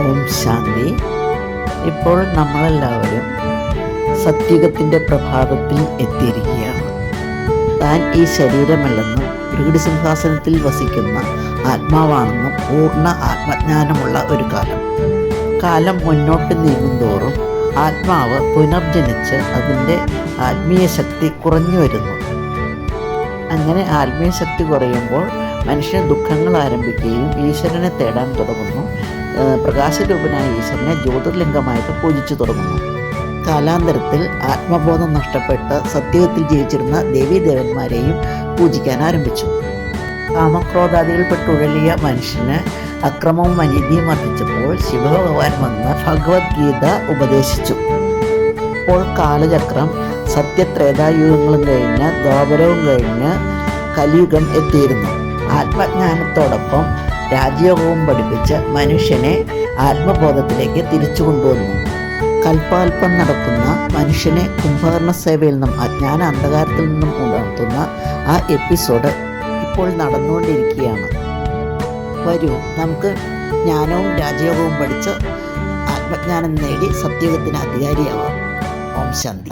ഓം ശാന്തി. ഇപ്പോൾ നമ്മളെല്ലാവരും സത്യുഗത്തിൻ്റെ പ്രഭാതത്തിൽ എത്തിയിരിക്കുകയാണ്. താൻ ഈ ശരീരമല്ലെന്നും പ്രകൃതി സിംഹാസനത്തിൽ വസിക്കുന്ന ആത്മാവാണെന്നും പൂർണ്ണ ആത്മജ്ഞാനമുള്ള ഒരു കാലം മുന്നോട്ട് നീങ്ങുന്തോറും ആത്മാവ് പുനർജനിച്ച് അതിൻ്റെ ആത്മീയ ശക്തി കുറഞ്ഞു വരുന്നു. അങ്ങനെ ആത്മീയ ശക്തി കുറയുമ്പോൾ മനുഷ്യൻ ദുഃഖങ്ങൾ ആരംഭിക്കുകയും ഈശ്വരനെ തേടാൻ തുടങ്ങുന്നു. പ്രകാശരൂപനായ ഈശ്വരനെ ജ്യോതിർലിംഗമായിട്ട് പൂജിച്ചു തുടങ്ങുന്നു. കാലാന്തരത്തിൽ ആത്മബോധം നഷ്ടപ്പെട്ട് സത്യത്തിൽ ജീവിച്ചിരുന്ന ദേവീദേവന്മാരെയും പൂജിക്കാൻ ആരംഭിച്ചു. കാമക്രോധാദികൾപ്പെട്ടുഴലിയ മനുഷ്യന് അക്രമവും അനീതിയും വർദ്ധിച്ചപ്പോൾ ശിവഭഗവാൻ വന്ന് ഭഗവത്ഗീത ഉപദേശിച്ചു. ഇപ്പോൾ കാലചക്രം സത്യത്രേതായുഗങ്ങളും കഴിഞ്ഞ് ദ്വാപരവും കഴിഞ്ഞ് കലിയുഗം എത്തിയിരുന്നു. ആത്മജ്ഞാനത്തോടൊപ്പം രാജയോഗവും പഠിപ്പിച്ച് മനുഷ്യനെ ആത്മബോധത്തിലേക്ക് തിരിച്ചു കൊണ്ടുവന്നു. കൽപ്പാൽപ്പം നടക്കുന്ന മനുഷ്യനെ കുംഭകർണ സേവയിൽ നിന്നും അജ്ഞാന അന്ധകാരത്തിൽ നിന്നും ഉണർത്തുന്ന ആ എപ്പിസോഡ് ഇപ്പോൾ നടന്നുകൊണ്ടിരിക്കുകയാണ്. വരൂ, നമുക്ക് ജ്ഞാനവും രാജയോഗവും പഠിച്ച് ആത്മജ്ഞാനം നേടി സത്യയുഗത്തിന് അധികാരിയാവാം. ഓം ശാന്തി.